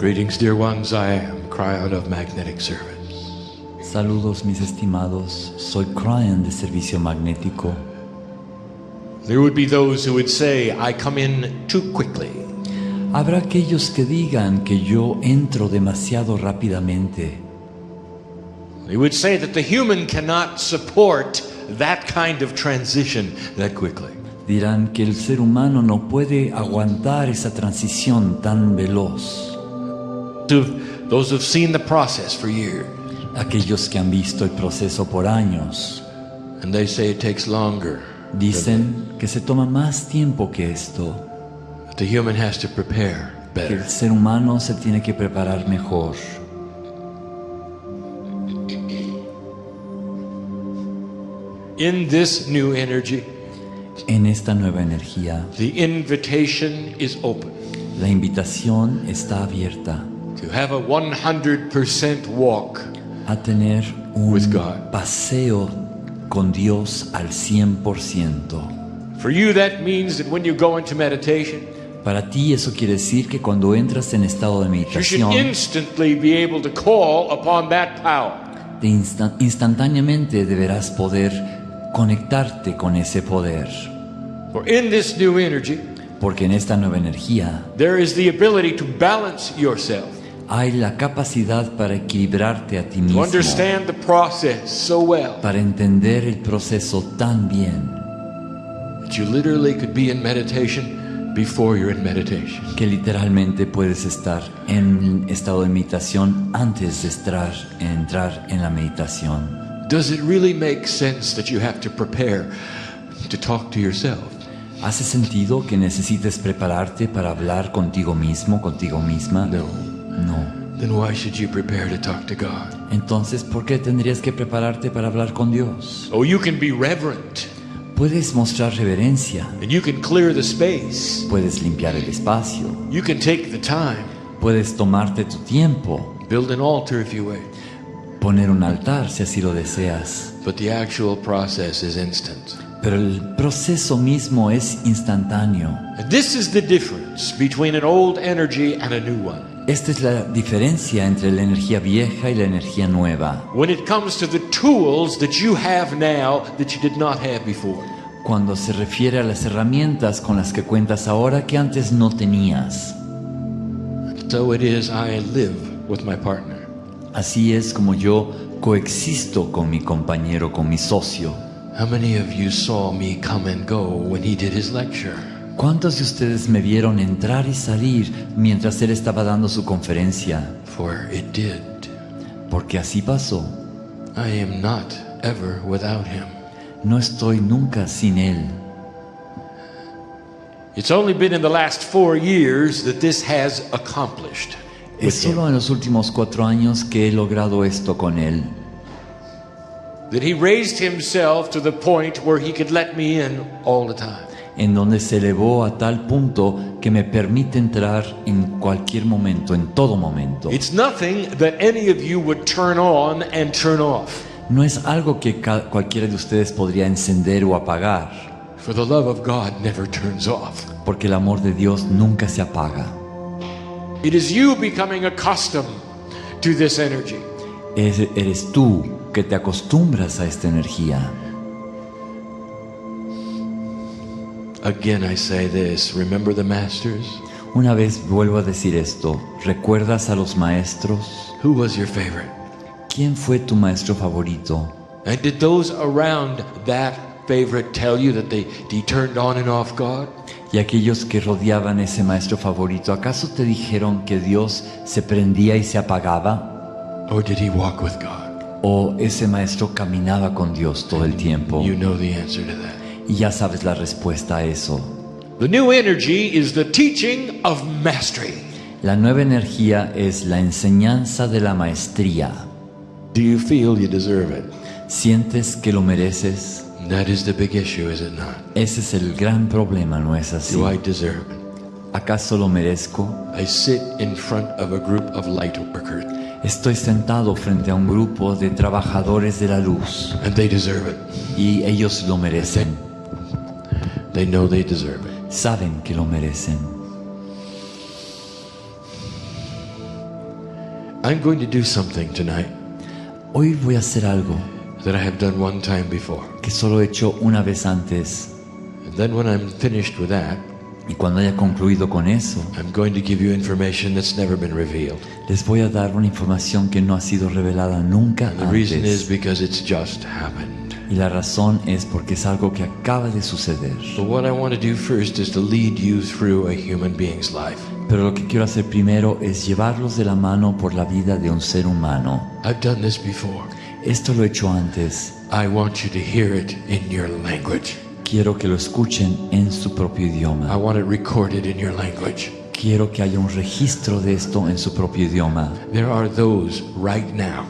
Greetings, dear ones. I am Kryon of Magnetic Service. Saludos, mis estimados. Soy Kryon de Servicio Magnético. There would be those who would say, I come in too quickly. Habrá aquellos que digan que yo entro demasiado rápidamente. They would say that the human cannot support that kind of transition that quickly. Dirán que el ser humano no puede aguantar esa transición tan veloz. Those who've seen the process for years. Aquellos que han visto el proceso por años. And they say it takes longer. Dicen que se toma más tiempo que esto. The human has to prepare Que better. el ser humano se tiene que preparar mejor. In this new energy, En esta nueva energía, the invitation is open la invitación está abierta to have a 100% walk. a tener With un God. paseo con Dios al 100%. For you, that means that when you go into meditation, Para ti eso quiere decir que cuando entras en estado de you should meditación, instantly be able to call upon that power. instantáneamente deberás poder conectarte con ese poder. For in this new energy, Porque en esta nueva energía there is the ability to balance yourself, hay la capacidad para equilibrarte a ti to mismo, understand the process so well para entender el proceso tan bien, that you literally could be in meditation before you're in meditation. que literalmente puedes estar en estado de meditación antes de entrar en la meditación. Does it really make sense that you have to prepare to talk to yourself? ¿Hace sentido que necesites prepararte para hablar contigo mismo, contigo misma? No. No. Then why should you prepare to talk to God? Entonces, ¿por qué tendrías que prepararte para hablar con Dios? Oh, you can be reverent, Puedes mostrar reverencia, and you can clear the space. puedes limpiar el espacio, You can take the time, puedes tomarte tu tiempo, build an altar if you wish. poner un altar si así lo deseas. But the actual process is instant. Pero el proceso mismo es instantáneo. And this is the difference between an old energy and a new one. Esta es la diferencia entre la energía vieja y la energía nueva. When it comes to the tools that you have now that you did not have before. Cuando se refiere a las herramientas con las que cuentas ahora que antes no tenías. So it is I live with my partner. Así es como yo coexisto con mi compañero, con mi socio. How many of you saw me come and go when he did his lecture? ¿Cuántos de ustedes me vieron entrar y salir mientras él estaba dando su conferencia? For it did. Porque así pasó. I am not ever without him. No estoy nunca sin él. It's only been in the last 4 years that this has accomplished. Es solo en los últimos 4 años que he logrado esto con él. That he raised himself to the point where he could let me in all the time. En donde se elevó a tal punto que me permite entrar en cualquier momento, en todo momento. It's nothing that any of you would turn on and turn off. No es algo que cualquiera de ustedes podría encender o apagar, For the love of God never turns off. porque el amor de Dios nunca se apaga. It is you becoming accustomed to this energy. Eres tú que te acostumbras a esta energía. Again I say this, remember the masters? Una vez vuelvo a decir esto, ¿recuerdas a los maestros? Who was your favorite? ¿Quién fue tu maestro favorito? And did those around that favorite tell you that he turned on and off God? Y aquellos que rodeaban ese maestro favorito, ¿acaso te dijeron que Dios se prendía y se apagaba? Or did he walk with God? ¿O ese maestro caminaba con Dios todo el tiempo? You know the answer to that. Y ya sabes la respuesta a eso. The new energy is the teaching of mastery. La nueva energía es la enseñanza de la maestría. Do you feel you deserve it? ¿Sientes que lo mereces? That is the big issue, is it not? Ese es el gran problema, ¿no es así? Do I deserve it? ¿Acaso lo merezco? I sit in front of a group of light workers, Estoy sentado frente a un grupo de trabajadores de la luz and they deserve it. y ellos lo merecen. They know they deserve it. Saben que lo merecen. I'm going to do something tonight Hoy voy a hacer algo that I have done one time before. que solo he hecho una vez antes. And then when I'm finished with that, Y cuando haya concluido con eso, I'm going to give you information that's never been revealed. les voy a dar una información que no ha sido revelada nunca And the reason is antes. because it's just happened. Y la razón es porque es algo que acaba de suceder. So what I want to do first is to lead you through a human being's life. Pero lo que quiero hacer primero es llevarlos de la mano por la vida de un ser humano. I've done this before. Esto lo he hecho antes. I want you to hear it in your language. Quiero que lo escuchen en su propio I idioma. want it recorded in your language. Quiero que haya un registro de esto en su propio idioma. There are those right now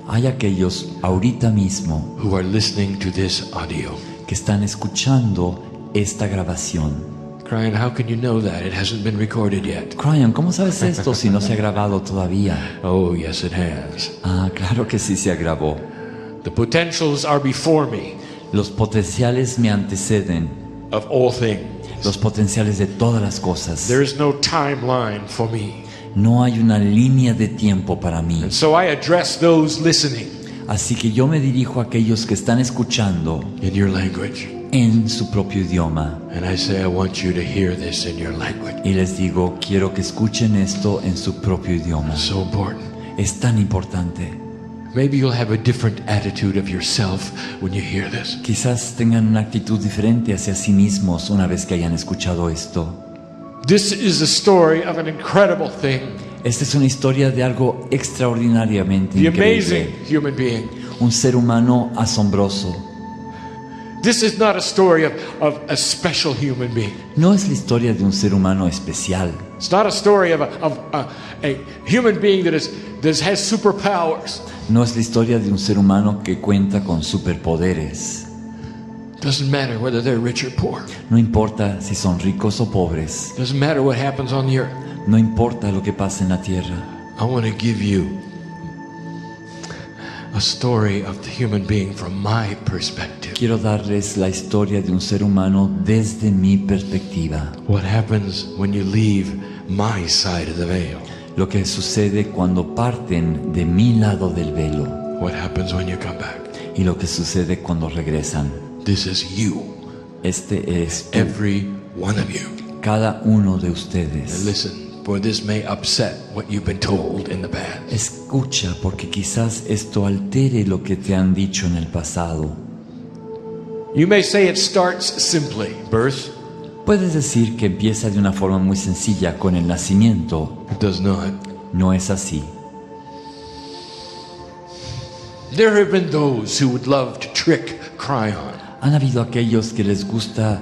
Hay aquellos ahorita mismo who are listening to this audio. que están escuchando esta grabación. Kryon, how can you know that? It hasn't been recorded yet. Kryon, ¿cómo sabes esto si no se ha grabado todavía? Oh, yes, it has. Ah, claro que sí se grabó. The potentials are before me Los potenciales me anteceden, of all things. los potenciales de todas las cosas. There is no timeline for me. No hay una línea de tiempo para mí. And so I address those listening Así que yo me dirijo a aquellos que están escuchando in your language. en su propio idioma And I say, I want you to hear this in your language. y les digo, quiero que escuchen esto en su propio idioma. So important. Es tan importante. Maybe you'll have a different attitude of yourself when you hear this. Quizás tengan una actitud diferente hacia sí mismos una vez que hayan escuchado esto. This is a story of an incredible thing. Esta es una historia de algo extraordinariamente The amazing increíble. human being. Un ser humano asombroso. This is not a story of a special human being. No es la historia de un ser humano especial. It's not a story of a human being that has superpowers. No es la historia de un ser humano que cuenta con superpoderes. Doesn't matter whether they're rich or poor. No importa si son ricos o pobres. Doesn't matter what happens on the earth. No importa lo que pasa en la tierra. I want to give you a story of the human being from my perspective. Quiero darles la historia de un ser humano desde mi perspectiva. What happens when you leave my side of the veil? Lo que sucede cuando parten de mi lado del velo. What happens when you come back? Y lo que sucede cuando regresan. This is you, Este es tú, every one of you. cada uno de And ustedes. listen, for this may upset what you've been told in the past. Escucha, porque quizás esto altere lo que te han dicho en el pasado. You may say it starts simply, birth. Puedes decir que empieza de una forma muy sencilla con el nacimiento. It does not. No es así. There have been those who would love to trick Kryon, Han habido aquellos que les gusta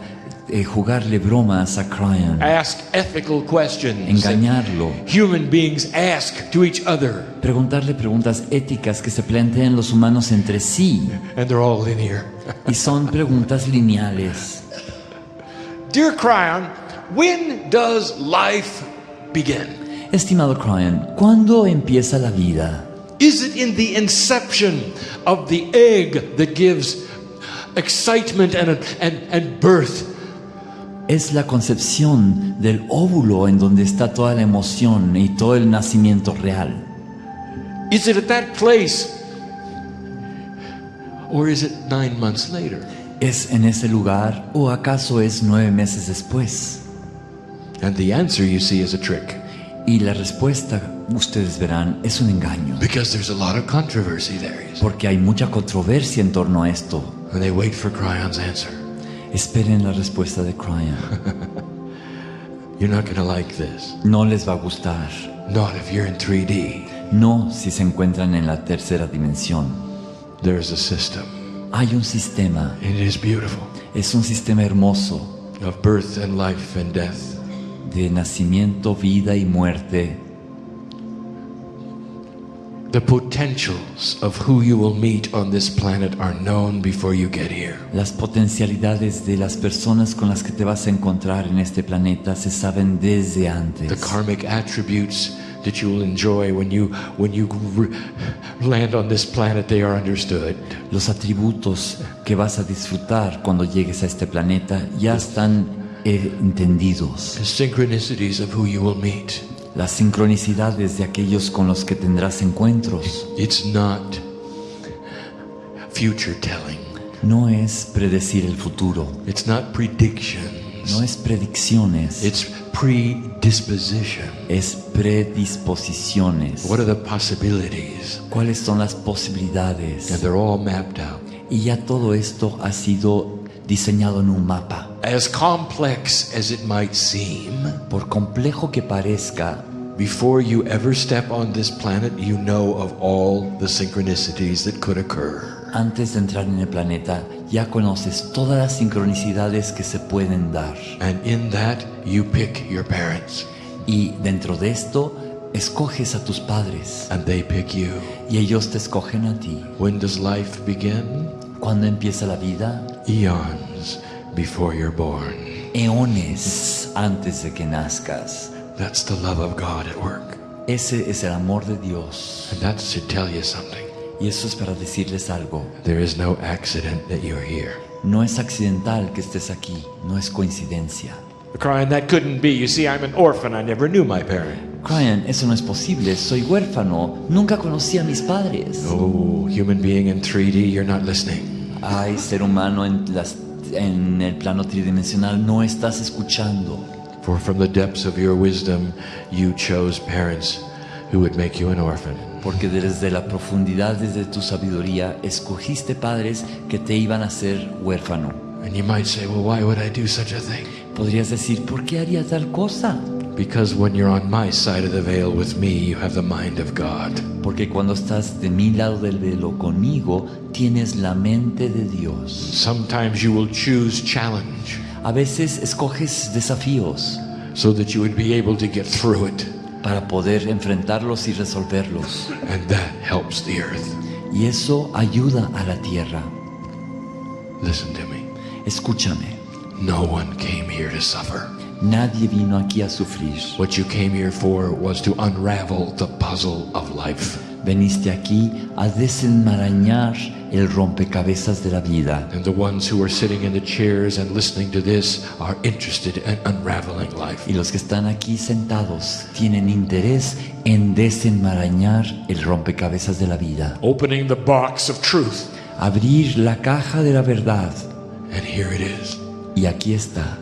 jugarle bromas a Kryon, ask ethical questions that engañarlo, human beings ask to each other, preguntarle preguntas éticas que se plantean los humanos entre sí, and they're all linear. y son preguntas lineales. Dear Kryon, when does life begin? Estimado Kryon, ¿cuándo empieza la vida? Is it in the inception of the egg that gives excitement and birth? Es la concepción del óvulo en donde está toda la emoción y todo el nacimiento real. Is it at that place? Or is it 9 months later? ¿Es en ese lugar o acaso es 9 meses después? And the answer, you see, is a trick. Y la respuesta, ustedes verán, es un engaño. Because there's a lot of controversy there. You see. Porque hay mucha controversia en torno a esto. And they wait for Kryon's answer. Esperen la respuesta de Kryon. You're not going to like this. No les va a gustar. Not if you're in 3D. No si se encuentran en la tercera dimensión. There's a system. Hay un sistema. It is beautiful. Es un sistema hermoso Of birth and life and death. de nacimiento, vida y muerte. The potentials of who you will meet on this planet are known before you get here. Las potencialidades de las personas con las que te vas a encontrar en este planeta se saben desde The antes. karmic attributes that you will enjoy when you land on this planet, they are understood. Los atributos que vas a disfrutar cuando llegues a este planeta ya están entendidos. The synchronicities of who you will meet. Las sincronicidades de aquellos con los que tendrás encuentros It's not future telling. no es predecir el futuro, It's not predictions. no es predicciones, It's predisposition. es predisposiciones. What are the possibilities? ¿Cuáles son las posibilidades? And they're all mapped out. Y ya todo esto ha sido diseñado en un mapa. As complex as it might seem, Por complejo que parezca, before you ever step on this planet, you know of all the synchronicities that could occur. antes de entrar en el planeta, ya conoces todas las sincronicidades que se pueden dar. And in that, you pick your parents, Y dentro de esto, escoges a tus padres. and they pick you. Y ellos te escogen a ti. When does life begin? ¿Cuándo empieza la vida? Eons before you're born. Eones antes de que nazcas. That's the love of God at work. Ese es el amor de Dios. And that's to tell you something. Y eso es para decirles algo. There is no accident that you're here. No es accidental que estés aquí, no es coincidencia. Kryon, that couldn't be. You see, I'm an orphan. I never knew my parent. Kryon, eso no es posible, soy huérfano, nunca conocí a mis padres. Oh, human being in 3D, you're not listening. Ay, ser humano en el plano tridimensional, no estás escuchando. For from the depths of your wisdom, you chose parents who would make you an orphan. Porque desde la profundidad, desde tu sabiduría, escogiste padres que te iban a hacer huérfano. And you might say, well, why would I do such a thing? Podrías decir, ¿por qué haría tal cosa? Because when you're on my side of the veil with me, you have the mind of God. Porque cuando estás de mi lado del velo conmigo, tienes la mente de Dios. Sometimes you will choose challenge A veces escoges desafíos so that you would be able to get through it. para poder enfrentarlos y resolverlos. And that helps the earth. Y eso ayuda a la tierra. Listen to me. Escúchame, No one came here to suffer. nadie vino aquí a sufrir. What you came here for was to unravel the puzzle of life. Veniste aquí a desenmarañar el rompecabezas de la vida. And the ones who are sitting in the chairs and listening to this are interested in unraveling life. Y los que están aquí sentados tienen interés en desenmarañar el rompecabezas de la vida. Opening the box of truth. Abrir la caja de la verdad. And here it is. Y aquí está.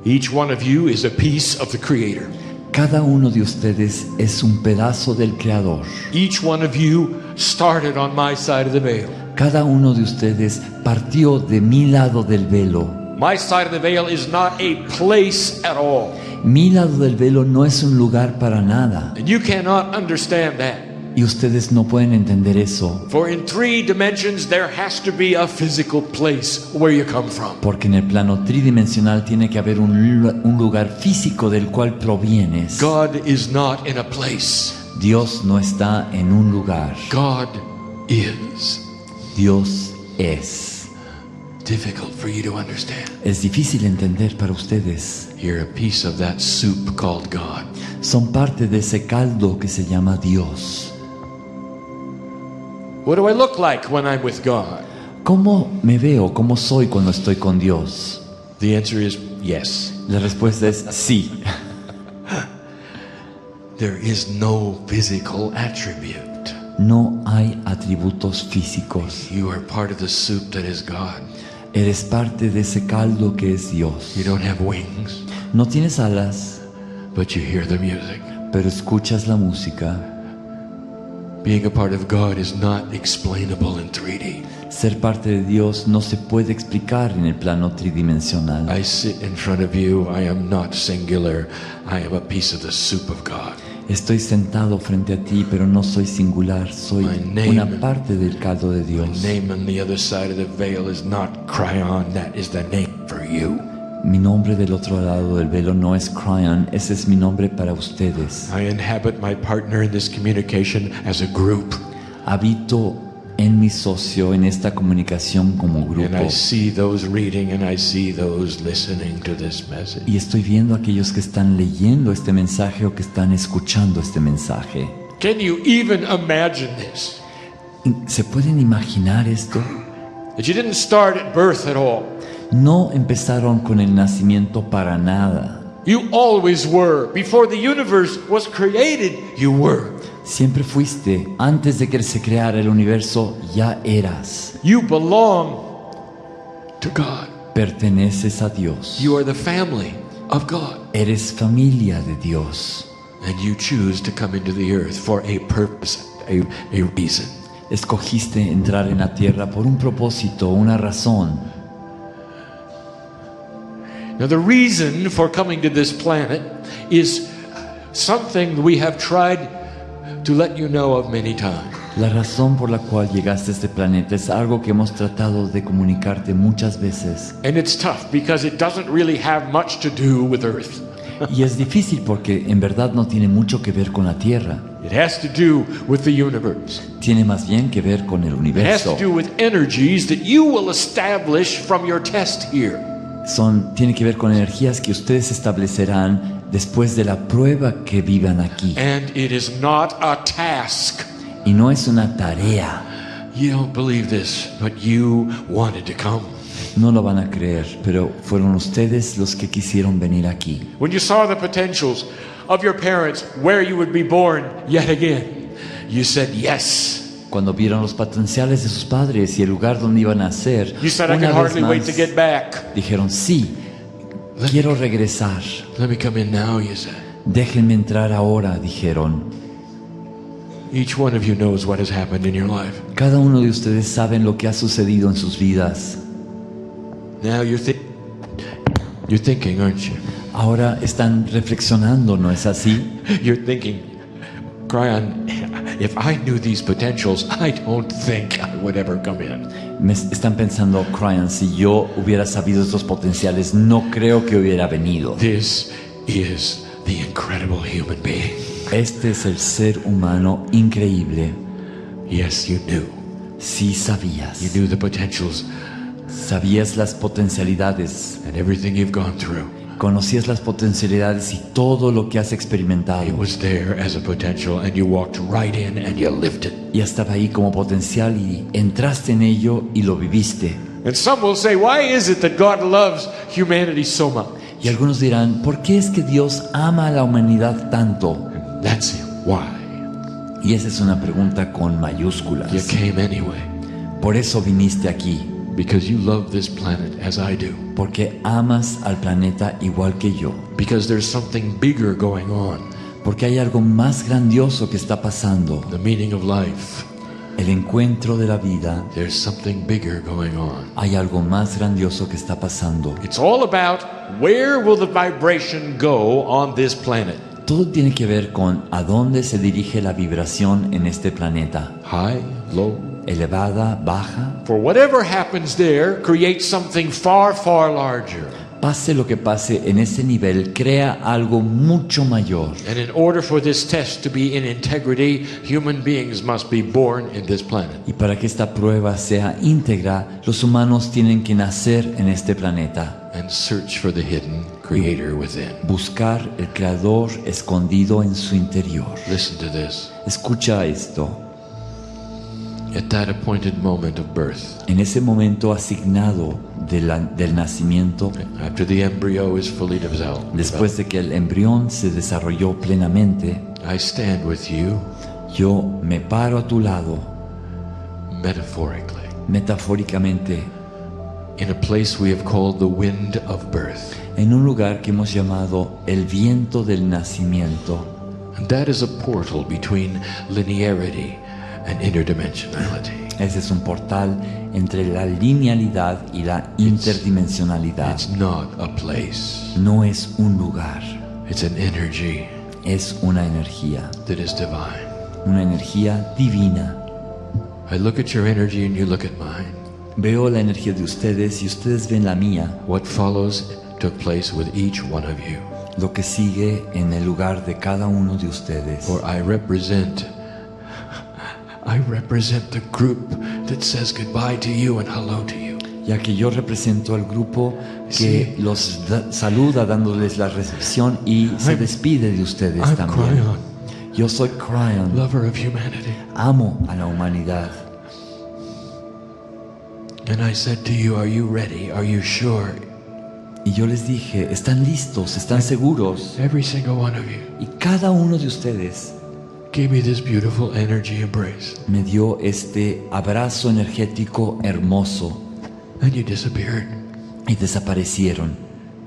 Each one of you is a piece of the Creator. Cada uno de ustedes es un pedazo del Creador. Each one of you started on my side of the veil. Cada uno de ustedes partió de mi lado del velo. My side of the veil is not a place at all. Mi lado del velo no es un lugar para nada. And you cannot understand that. Y ustedes no pueden entender eso. For in 3 dimensions there has to be a physical place where you come from. Porque en el plano tridimensional tiene que haber un lugar físico del cual provienes. God is not in a place. Dios no está en un lugar. God is. Dios es. Difficult for you to understand. Es difícil entender para ustedes. You're a piece of that soup called God. Son parte de ese caldo que se llama Dios. What do I look like when I'm with God? ¿Cómo me veo? ¿Cómo soy cuando estoy con Dios? The answer is yes. La respuesta es sí. There is no physical attribute. No hay atributos físicos. You are part of the soup that is God. Eres parte de ese caldo que es Dios. You don't have wings, No tienes alas, but you hear the music. pero escuchas la música. Being a part of God is not explainable in 3D. Ser parte de Dios no se puede explicar en el plano tridimensional. I sit in front of you. I am not singular. I am a piece of the soup of God. Estoy sentado frente a ti, pero no soy singular. Soy My name- una parte del caldo de My Dios. name on the other side of the veil is not Kryon. That is the name for you. Mi nombre del otro lado del velo no es Kryon, ese es mi nombre para ustedes. I inhabit my partner in this communication as a group. Habito en mi socio en esta comunicación como And grupo. I see those reading and I see those listening to this message. Y estoy viendo a aquellos que están leyendo este mensaje o que están escuchando este mensaje. Can you even imagine this? ¿Se pueden imaginar esto? That you didn't start at birth at all. No empezaron con el nacimiento para nada. You always were. Before the universe was created, you were. Siempre fuiste. Antes de que se creara el universo, ya eras. You belong to God. Perteneces a Dios. You are the family of God. Eres familia de Dios. And you choose to come into the earth for a purpose, a reason. Escogiste entrar en la tierra por un propósito, una razón. Now the reason for coming to this planet is something we have tried to let you know of many times. La razón por la cual llegaste a este planeta es algo que hemos tratado de comunicarte muchas veces. And it's tough because it doesn't really have much to do with Earth. Y es difícil porque en verdad no tiene mucho que ver con la Tierra. It has to do with the universe. Tiene más bien que ver con el It has universo. to do with energies that you will establish from your test here. Tiene que ver con energías que ustedes establecerán después de la prueba que vivan aquí. And it is not a task. Y no es una tarea. You don't believe this, but you wanted to come. No lo van a creer, pero fueron ustedes los que quisieron venir aquí. When you saw the potentials of your parents, where you would be born yet again, you said yes. Cuando vieron los potenciales de sus padres y el lugar donde iban a nacer, You said, I una can vez hardly wait más, to get back. dijeron, sí, quiero regresar. Let me come in now, you said. Déjenme entrar ahora, dijeron. Each one of you knows what has happened in your life. Cada uno de ustedes saben lo que ha sucedido en sus vidas. Now you're thinking, aren't you? Ahora están reflexionando, ¿no es así? You're thinking, Kryon, if I knew these potentials, I don't think I would ever come in. Están pensando, Kryon, si yo hubiera sabido estos potenciales, no creo que hubiera venido. This is the incredible human being. Este es el ser humano increíble. Yes, you knew. Sí sabías. You knew the potentials Sabías las potencialidades. and everything you've gone through. Conocías las potencialidades y todo lo que has experimentado. It was there as a potential, and you walked right in and you lived it. Ya estaba ahí como potencial y entraste en ello y lo viviste. And some will say, why is it that God loves humanity so much? Y algunos dirán, ¿por qué es que Dios ama a la humanidad tanto? And that's it. Why? Y esa es una pregunta con You mayúsculas. came anyway. Por eso viniste aquí, Because you love this planet as I do. porque amas al planeta igual que yo, Because there's something bigger going on. porque hay algo más grandioso que está pasando. The meaning of life. El encuentro de la vida, There's something bigger going on. hay algo más grandioso que está pasando. It's all about where will the vibration go on this planet? Todo tiene que ver con a dónde se dirige la vibración en este planeta. High, low. Elevada, baja. For whatever happens there creates something far, far larger. Pase lo que pase en ese nivel, crea algo mucho mayor. And in order for this test to be in integrity, human beings must be born in this planet. Y para que esta prueba sea íntegra, los humanos tienen que nacer en este planeta. And search for the hidden creator within. Buscar el creador escondido en su interior. Listen to this. Escucha esto. At that appointed moment of birth, En ese momento asignado del nacimiento, after the embryo is fully developed, después de que el embrión se desarrolló plenamente, I stand with you yo me paro a tu lado, metaphorically metafóricamente, in a place we have called the wind of birth. en un lugar que hemos llamado el viento del nacimiento. And that is a portal between linearity and interdimensionality. Ese es un portal entre la linealidad y la interdimensionalidad. It's not a place. No es un lugar, It's an energy es una energía divina. I look at your energy and you look at mine. Veo la energía de ustedes y ustedes ven la mía. What follows took place with each one of you. Lo que sigue en el lugar de cada uno de ustedes. For I represent the group that says goodbye to you and hello to you. Ya que yo represento al grupo que los saluda dándoles la recepción y se despide de ustedes I'm también. Kryon, Yo soy Kryon, lover of humanity. amo a la humanidad. And I said to you, are you ready? Are you sure? Y yo les dije, ¿están listos? ¿Están seguros? Every single one of you Y cada uno de ustedes gave me this beautiful energy embrace. me dio este abrazo energético hermoso And you disappeared. y desaparecieron.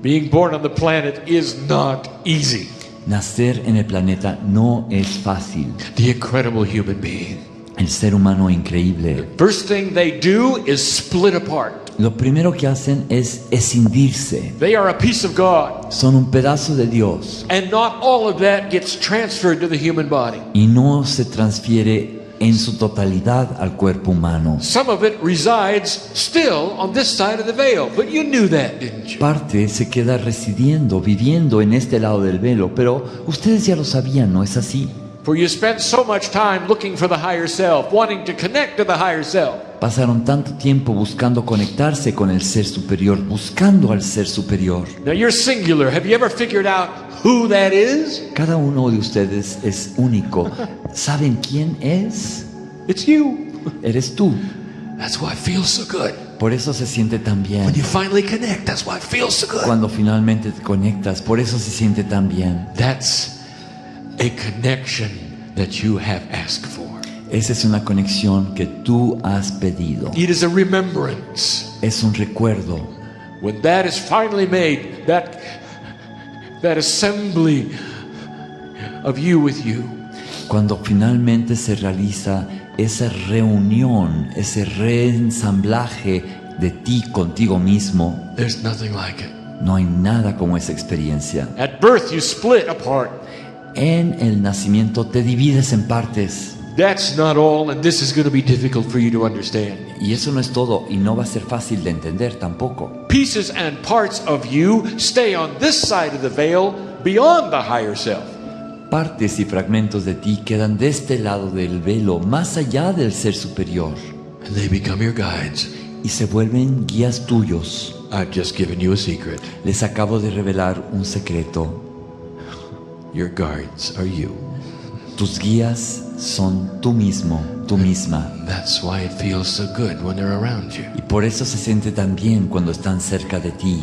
Being born on the planet is not easy. Nacer en el planeta no es fácil. The incredible human being. El ser humano increíble. First thing they do is split apart. Lo primero que hacen es escindirse. They are a piece of God. Son un pedazo de Dios. And not all of that gets transferred to the human body. Y no se transfiere en su totalidad al cuerpo humano. Some of it resides still on this side of the veil. But you knew that, didn't you? Parte se queda residiendo, viviendo en este lado del velo, pero ustedes ya lo sabían, ¿no es así? For you spent so much time looking for the higher self, wanting to connect to the higher self. Pasaron tanto tiempo buscando conectarse con el ser superior, buscando al ser superior. Now you're singular. Have you ever figured out who that is? Cada uno de ustedes es único. ¿Saben quién es? It's you. Eres tú. That's why it feels so good. Por eso se siente tan bien. When you finally connect, that's why it feels so good. Cuando finalmente te conectas, por eso se siente tan bien. That's a connection that you have asked for. Esa es una conexión que tú has pedido. It is a remembrance. Es un recuerdo. When that is finally made, that assembly of you with you, Cuando finalmente se realiza esa reunión, ese reensamblaje de ti contigo mismo, there's nothing like it. no hay nada como esa experiencia. At birth, you split apart. En el nacimiento te divides en partes. That's not all, and this is going to be difficult for you to understand. Y eso no es todo, y no va a ser fácil de entender tampoco. Pieces and parts of you stay on this side of the veil beyond the higher self. Partes y fragmentos de ti quedan de este lado del velo, más allá del ser superior, And they become your guides. y se vuelven guías tuyos. I've just given you a secret. Les acabo de revelar un secreto. Your guides are you. Tus guías son tú mismo, tú misma. That's why it feels so good when they're around you. Y por eso se siente tan bien cuando están cerca de ti.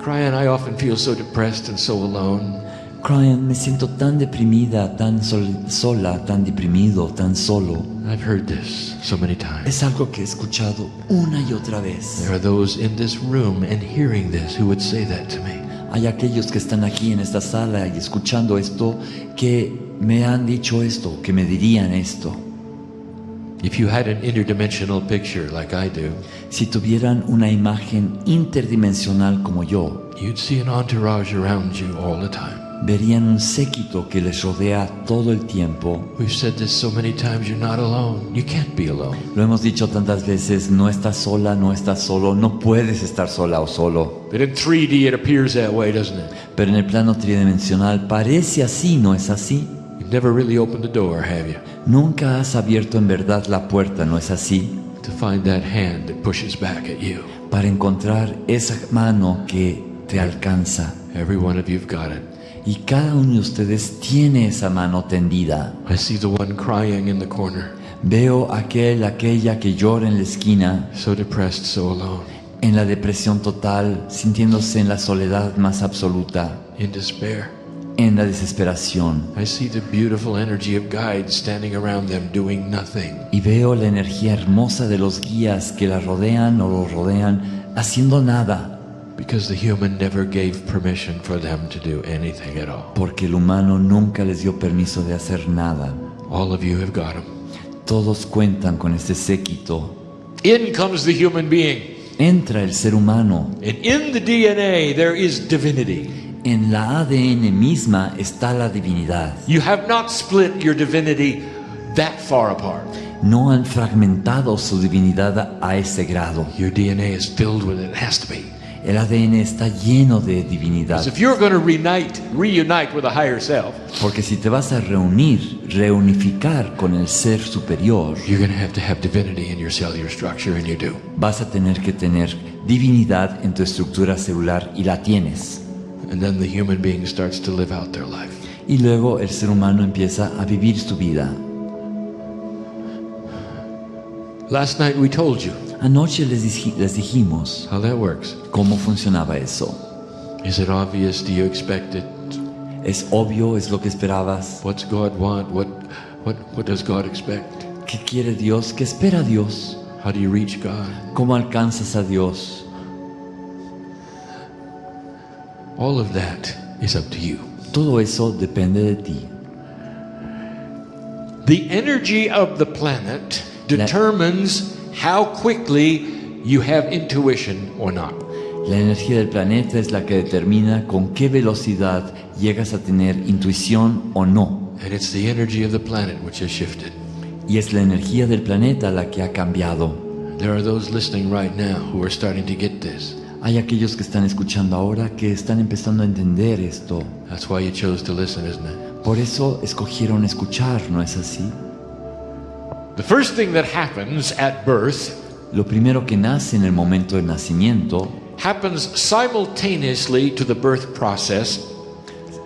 Kryon, I often feel so depressed and so alone. Kryon, me siento tan deprimida, tan sola, tan deprimido, tan solo. I've heard this so many times. Es algo que he escuchado una y otra vez. There are those in this room and hearing this who would say that to me. Hay aquellos que están aquí en esta sala y escuchando esto que me han dicho esto, que me dirían esto. If you had an interdimensional picture like I do, Si tuvieran una imagen interdimensional como yo, you'd see an entourage around you all the time. verían un séquito que les rodea todo el tiempo. We've said this so many times, you're not alone. You can't be alone. Lo hemos dicho tantas veces, no estás sola, no estás solo, no puedes estar sola o solo. But in 3D it appears that way, doesn't it? Pero en el plano tridimensional parece así, ¿no es así? You've never really opened the door, have you? Nunca has abierto en verdad la puerta, ¿no es así? To find that hand that pushes back at you. Para encontrar esa mano que te alcanza. Every one of you've got it. Y cada uno de ustedes tiene esa mano tendida. I see the one crying in the corner, Veo aquella que llora en la esquina, so depressed, so alone, en la depresión total, sintiéndose en la soledad más absoluta, in despair. en la desesperación. I see the beautiful energy of guides standing around them doing nothing. Y veo la energía hermosa de los guías que la rodean o lo rodean haciendo nada, Because the human never gave permission for them to do anything at all. porque el humano nunca les dio permiso de hacer nada. All of you have got them. Todos cuentan con este séquito. In comes the human being. Entra el ser humano. And in the DNA there is divinity. En la ADN misma está la divinidad. You have not split your divinity that far apart. No han fragmentado su divinidad a ese grado. Your DNA is filled with it. It has to be. El ADN está lleno de divinidad. Because if you're going to reunite with a higher self, Porque si te vas a reunificar con el ser superior, you're going to have divinity in your cellular structure, and you do. vas a tener que tener divinidad en tu estructura celular, y la tienes. And then the human being starts to live out their life. Y luego el ser humano empieza a vivir su vida. Last night we told you Anoche les dijimos how that works. cómo funcionaba eso. Is it obvious? Do you expect it? ¿Es obvio? ¿Es lo que esperabas? What's God want? What does God expect? ¿Qué quiere Dios? ¿Qué espera Dios? How do you reach God? ¿Cómo alcanzas a Dios? All of that is up to you. Todo eso depende de ti. The energy of the planet determines how quickly you have intuition or not. La energía del planeta es la que determina con qué velocidad llegas a tener intuición o no. And it's the energy of the planet which has shifted. Y es la energía del planeta la que ha cambiado. There are those listening right now who are starting to get this. Hay aquellos que están escuchando ahora que están empezando a entender esto. That's why you chose to listen, isn't it? Por eso escogieron escuchar, ¿no es así? The first thing that happens at birth Lo primero que nace en el momento del nacimiento happens simultaneously to the birth process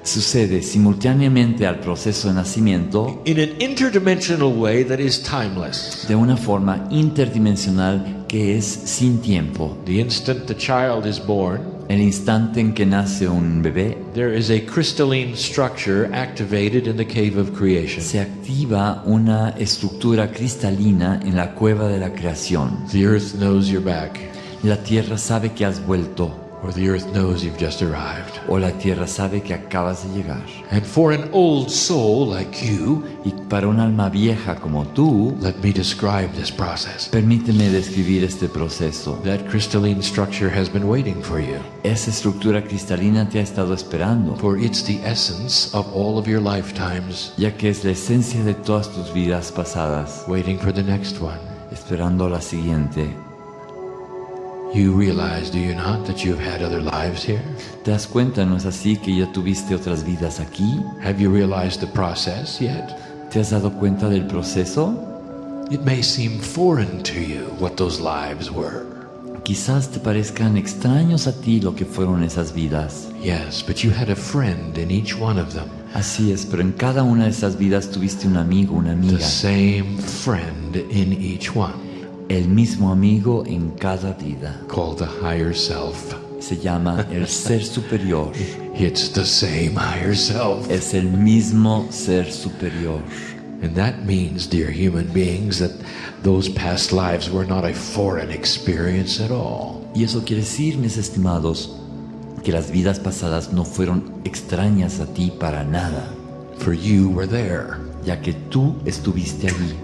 sucede simultáneamente al proceso de nacimiento in an interdimensional way that is timeless. de una forma interdimensional que es sin tiempo. The instant the child is born, El instante en que nace un bebé, there is a crystalline structure activated in the cave of creation. se activa una estructura cristalina en la cueva de la creación. The earth knows you're back, La tierra sabe que has vuelto, or the earth knows you've just arrived. o la tierra sabe que acabas de llegar. And for an old soul like you, Y para un alma vieja como tú, let me describe this process. permíteme describir este proceso. That crystalline structure has been waiting for you, Esa estructura cristalina te ha estado esperando, for it's the essence of all of your lifetimes, ya que es la esencia de todas tus vidas pasadas, waiting for the next one. esperando la siguiente. You realize, do you not, that you've had other lives here? ¿Te das cuenta, no es así, que ya tuviste otras vidas aquí? Have you realized the process yet? ¿Te has dado cuenta del proceso? It may seem foreign to you what those lives were. Quizás te parezcan extraños a ti lo que fueron esas vidas. Yes, but you had a friend in each one of them. Así es, pero en cada una de esas vidas tuviste un amigo, una The amiga. same friend in each one, El mismo amigo en cada vida. called the higher self. Se llama el ser superior. It's the same higher self. Es el mismo ser superior. And that means, dear human beings, that those past lives were not a foreign experience at all. Y eso quiere decir, mis estimados, que las vidas pasadas no fueron extrañas a ti para nada, For you were there. ya que tú estuviste allí.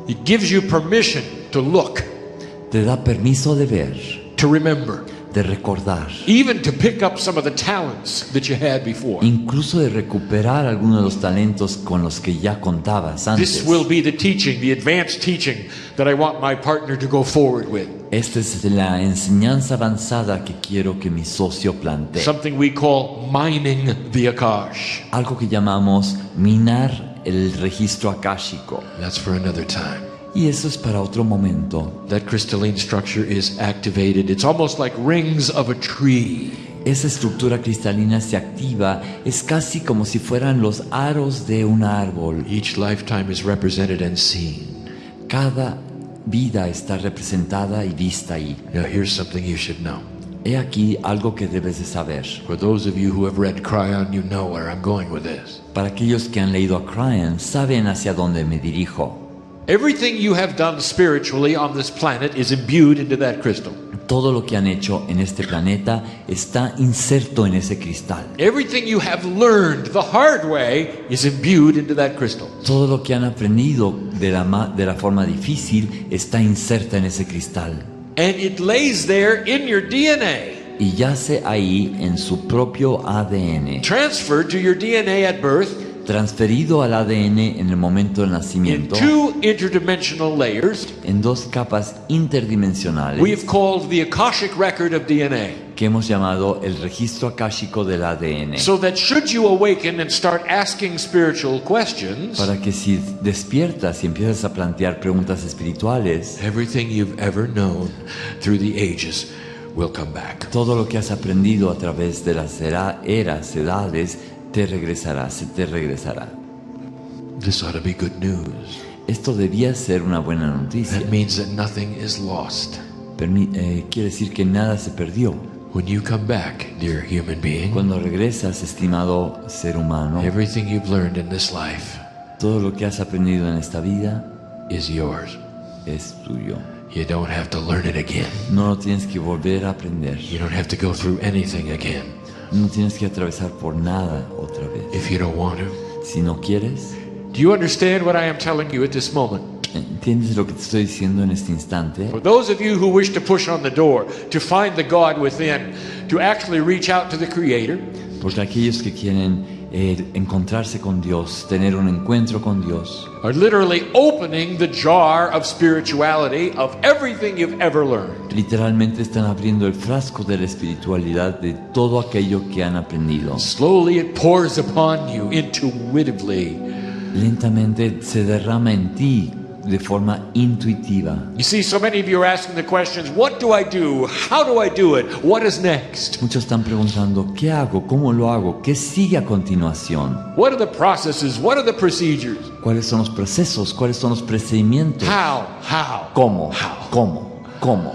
It gives you permission to look, Te da permiso de ver, to remember, de recordar, even to pick up some of the talents that you had before. incluso de recuperar algunos de los talentos con los que ya contabas antes. This will be the teaching, the advanced teaching that I want my partner to go forward with. Esta es la enseñanza avanzada que quiero que mi socio plantee. Something we call mining the Akash. Algo que llamamos minar el registro akáshico. That's for another time. Y eso es para otro momento. That crystalline structure is activated. It's almost like rings of a tree. Esa estructura cristalina se activa, es casi como si fueran los aros de un árbol. Each lifetime is represented and seen. Cada vida está representada y vista ahí. Now here's something you should know. He aquí algo que debes de saber. For those of you who have read Kryon, you know where I'm going with this. Para aquellos que han leído a Kryon, saben hacia dónde me dirijo. Everything you have done spiritually on this planet is imbued into that crystal. Todo lo que han hecho en este planeta está inserto en ese cristal. Everything you have learned the hard way is imbued into that crystal. Todo lo que han aprendido de la forma difícil está inserta en ese cristal. And it lays there in your DNA, Y yace ahí en su propio ADN, transferred to your DNA at birth transferido al ADN en el momento del in nacimiento, two interdimensional layers en dos capas interdimensionales we have called the Akashic record of DNA. que hemos llamado el registro akáshico del ADN. So that should you awaken and start asking spiritual questions, Para que si despiertas y empiezas a plantear preguntas espirituales, everything you've ever known through the ages will come back. todo lo que has aprendido a través de las eras, edades, te regresará, se te regresará. This ought to be good news. Esto debía ser una buena noticia. That means that nothing is lost. Quiere decir que nada se perdió. When you come back, dear human being, Cuando regresas, estimado ser humano, everything you've learned in this life todo lo que has aprendido en esta vida is yours. es tuyo. You don't have to learn it again. No lo tienes que volver a aprender. You don't have to go through anything again. No tienes que atravesar por nada otra vez. If you don't want to. Si no quieres, Do you understand what I am telling you at this moment? ¿entiendes lo que te estoy diciendo en este instante? For those of you who wish to push on the door, to find the God within, to actually reach out to the Creator, Porque aquellos que quieren encontrarse con Dios, tener un encuentro con Dios, are literally opening the jar of spirituality of everything you've ever learned. literalmente están abriendo el frasco de la espiritualidad de todo aquello que han aprendido. Slowly it pours upon you intuitively. Lentamente se derrama en ti de forma intuitiva. You see, so many of you are asking the questions, what do I do? How do I do it? What is next? Muchos están preguntando, ¿qué hago? ¿Cómo lo hago? ¿Qué sigue a continuación? What are the processes? What are the procedures? ¿Cuáles son los procesos? ¿Cuáles son los procedimientos? How? ¿Cómo? How? ¿Cómo?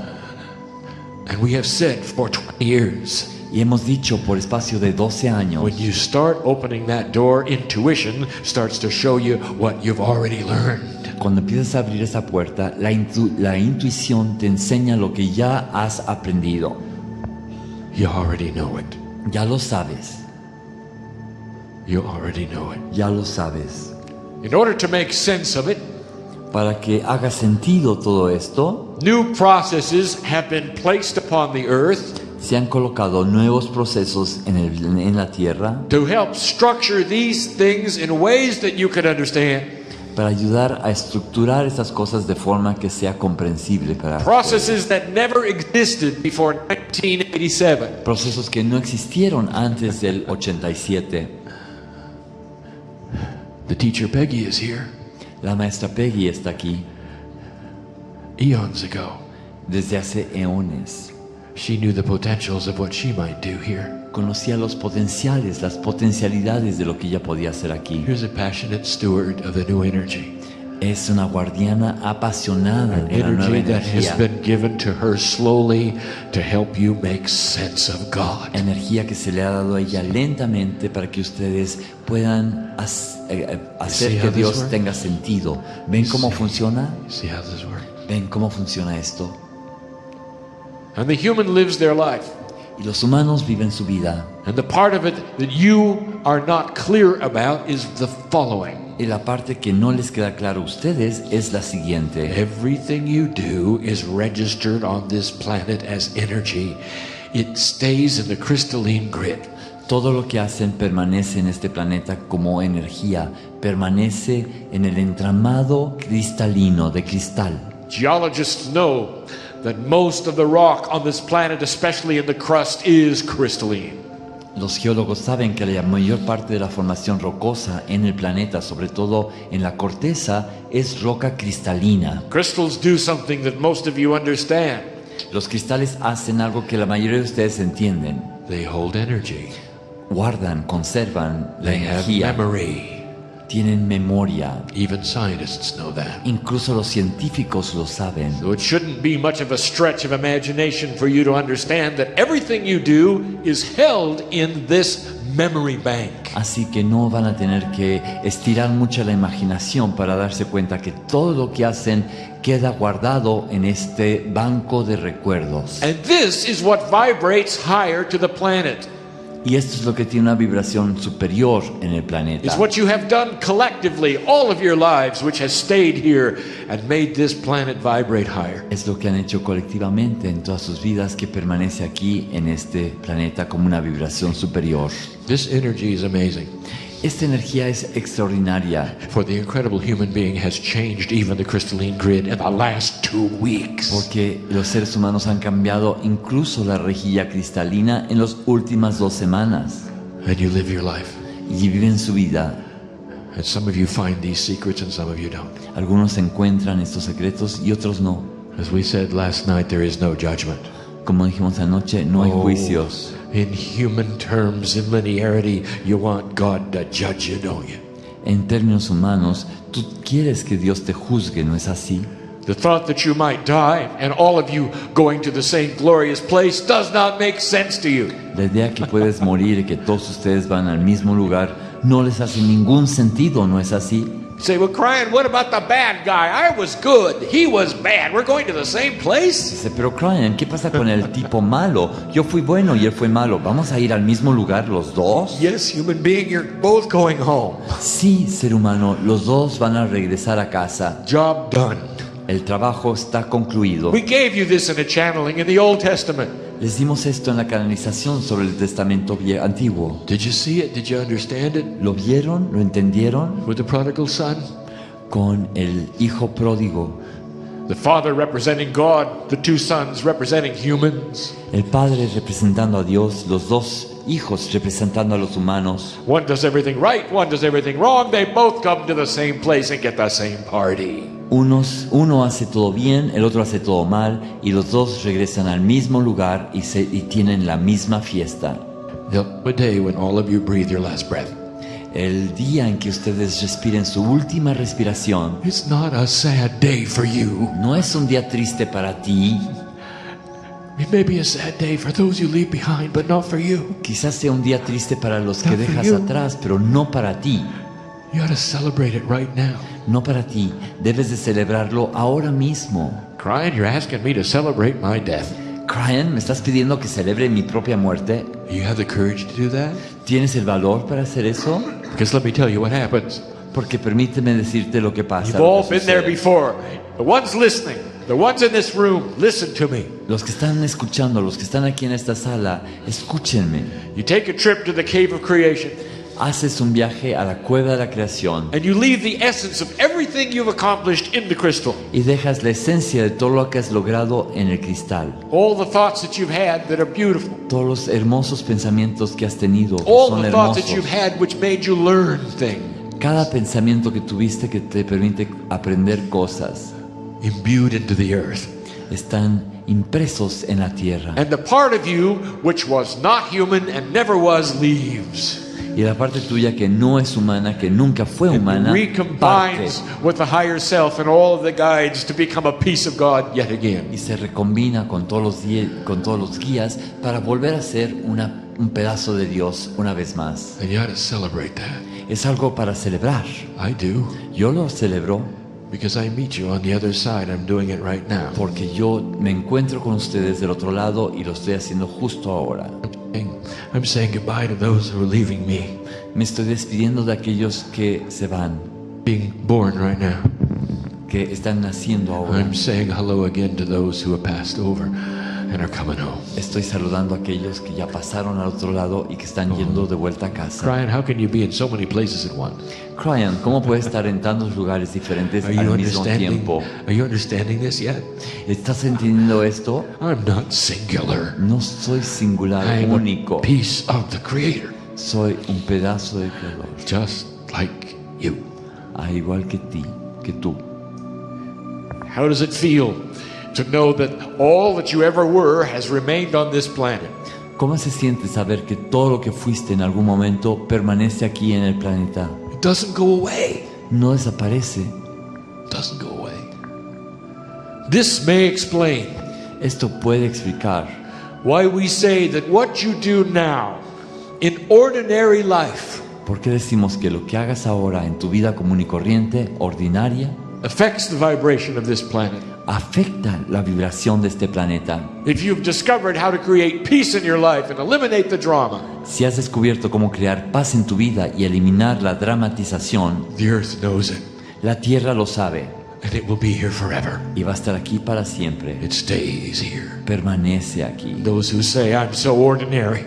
And we have said for 20 years, Y hemos dicho por espacio de 12 años, when you start opening that door, intuition starts to show you what you've already learned. cuando empiezas a abrir esa puerta, la intuición te enseña lo que ya has aprendido. You already know it. Ya lo sabes, You already know it. ya lo sabes. In order to make sense of it, Para que haga sentido todo esto, new processes have been placed upon the earth se han colocado nuevos procesos en la tierra to help structure these things in ways that you can understand. para ayudar a estructurar esas cosas de forma que sea comprensible para ustedes. Processes that never existed before 1987. Procesos que no existieron antes del 87. The teacher Peggy is here. La maestra Peggy está aquí Eons ago, desde hace eones. she knew the potentials of what she might do here. Conocía los potenciales, las potencialidades de lo que ella podía hacer aquí. Here's a passionate steward of the new energy. Es una guardiana apasionada de la nueva Energy that has energía. been given to her slowly to help you make sense of God. Energía que se le ha dado a ella lentamente para que ustedes puedan hacer que Dios tenga sentido. ¿Ven cómo funciona? See how this works? ¿Ven cómo funciona esto? And the human lives their life. Y los humanos viven su vida. And the part of it that you are not clear about is the following. Y la parte que no les queda claro a ustedes es la siguiente. Everything you do is registered on this planet as energy. It stays in the crystalline grid. Todo lo que hacen permanece en este planeta como energía, permanece en el entramado cristalino de cristal. Geologists know that most of the rock on this planet, especially in the crust, is crystalline. Los geólogos saben que la mayor parte de la formación rocosa en el planeta, sobre todo en la corteza, es roca cristalina. Crystals do something that most of you understand. Los cristales hacen algo que la mayoría de ustedes entienden. They hold energy. Guardan, conservan la They have energía, memory. tienen memoria. Even scientists know that. Incluso los científicos lo saben. So it shouldn't be much of a stretch of imagination for you to understand that everything you do is held in this memory bank. Así que no van a tener que estirar mucho la imaginación para darse cuenta que todo lo que hacen queda guardado en este banco de recuerdos. And this is what vibrates higher to the planet. Y esto es lo que tiene una vibración superior en el planeta. It's what you have done collectively all of your lives, which has stayed here and made this planet vibrate higher. Es lo que han hecho colectivamente en todas sus vidas que permanece aquí en este planeta como una vibración superior. This energy is amazing. Esta energía es extraordinaria For the incredible human being has changed even the crystalline grid in the last 2 weeks. porque los seres humanos han cambiado incluso la rejilla cristalina en las últimas 2 semanas And you live your life. y viven su vida. And some of you find these secrets and some of you don't. Algunos encuentran estos secretos y otros no. As we said last night, there is no judgment. Como dijimos anoche, no hay Oh, juicios. In human terms, in linearity, you want God to judge you, don't you? En términos humanos, tú quieres que Dios te juzgue, ¿no es así? The thought that you might die and all of you going to the same glorious place does not make sense to you. La idea que puedes morir y que todos ustedes van al mismo lugar no les hace ningún sentido, ¿no es así? You say, well, Kryon, what about the bad guy? I was good. He was bad. We're going to the same place? Dice, pero Kryon, ¿qué pasa con el tipo malo? Yo fui bueno y él fue malo. ¿Vamos a ir al mismo lugar los dos? Yes, human being, you're both going home. Sí, ser humano, los dos van a regresar a casa. Job done. El trabajo está concluido. We gave you this in a channeling in the Old Testament. Les dimos esto en la canalización sobre el Testamento Antiguo. Did you see it? Did you understand it? ¿Lo vieron? ¿Lo entendieron? With the prodigal son? Con el hijo pródigo. The father representing God, the two sons representing humans. El padre representando a Dios, los dos hijos representando a los humanos. One does everything right, one does everything wrong. They both come to the same place and get the same party. Uno hace todo bien, el otro hace todo mal, y los dos regresan al mismo lugar y tienen la misma fiesta. The day when all of you breathe your last breath. El día en que ustedes respiren su última respiración. It's not a sad day for you. No es un día triste para ti. It may be a sad day for those you leave behind, but not for you. Quizás sea un día triste para los que Not for dejas you. atrás, pero no para ti. You ought to celebrate it right now. No para ti. Debes de celebrarlo ahora mismo. Kryon, you're asking me to celebrate my death. Kryon, ¿me estás pidiendo que celebre mi propia muerte? You have the courage to do that? ¿Tienes el valor para hacer eso? Because let me tell you what happens. Porque permíteme decirte lo que pasa. You've lo all que been there sucede. before. The ones listening, the ones in this room, listen to me. Los que están escuchando, los que están aquí en esta sala, escúchenme. You take a trip to the cave of creation Haces un viaje a la cueva de la creación and you leave the essence of everything you've accomplished in the crystal. y dejas la esencia de todo lo que has logrado en el cristal. All the thoughts that you've had that are beautiful. Todos los hermosos pensamientos que has tenido que All son the thoughts that hermosos. you've had which made you learn things. Cada pensamiento que tuviste que te permite aprender cosas Imbued into the earth. están impresos en la tierra. And the part of you which was not human and never was leaves. Y la parte tuya que no es humana, que nunca fue humana, parte Recombines with the higher self and all of the guides to become a piece of God yet again. y se recombina con todos los guías para volver a ser un pedazo de Dios una vez más. And you ought to celebrate that. Es algo para celebrar. I do. Yo lo celebro Because I meet you on the other side. I'm doing it right now. porque yo me encuentro con ustedes del otro lado y lo estoy haciendo justo ahora. I'm saying goodbye to those who are leaving me. Me estoy despidiendo de aquellos que se van, Being born right now. que están naciendo ahora. I'm saying hello again to those who have passed over and are coming home. Estoy saludando a aquellos que ya pasaron al otro lado y que están yendo de vuelta a casa. Kryon, how can you be in so many places at once? Kryon, ¿cómo puedes estar en tantos lugares diferentes Are you al mismo understanding? tiempo? Are you understanding this yet? ¿Estás entendiendo esto? I'm not singular. No soy singular, I'm a único. piece of the Creator, Soy un pedazo del Creador, just like you. al igual que tú. How does it feel to know that all that you ever were has remained on this planet? ¿Cómo se siente saber que todo lo que fuiste en algún momento permanece aquí en el planeta? It doesn't go away. No desaparece. It doesn't go away. This may explain Esto puede explicar why we say that what you do now in ordinary life por qué decimos que lo que hagas ahora en tu vida común y corriente, ordinaria, affects the vibration of this planet. afecta la vibración de este planeta. If you've discovered how to create peace in your life and eliminate the drama, Si has descubierto cómo crear paz en tu vida y eliminar la dramatización, the earth knows it, la tierra lo sabe and it will be here forever. y va a estar aquí para siempre. It stays here. Permanece aquí. Those who say, I'm so ordinary,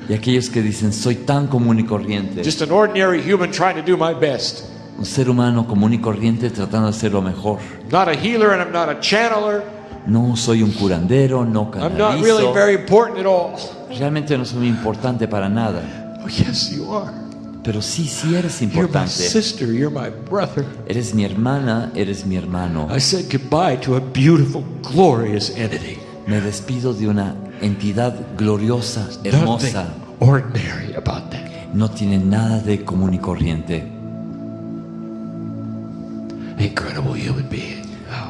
Y aquellos que dicen, soy tan común y corriente, just an ordinary human trying to do my best. un ser humano común y corriente tratando de hacer lo mejor. Not a healer and I'm not a channeler. No soy un curandero, no I'm not really canalizo. very important at all. Realmente no soy muy importante para nada. Oh, yes, you are. Pero sí eres You're my importante. sister. You're my brother. Eres mi hermana, eres mi hermano. I said goodbye to a beautiful, glorious entity. Me despido de una entidad gloriosa, hermosa. Nothing ordinary about that. No tiene nada de común y corriente. incredible human being.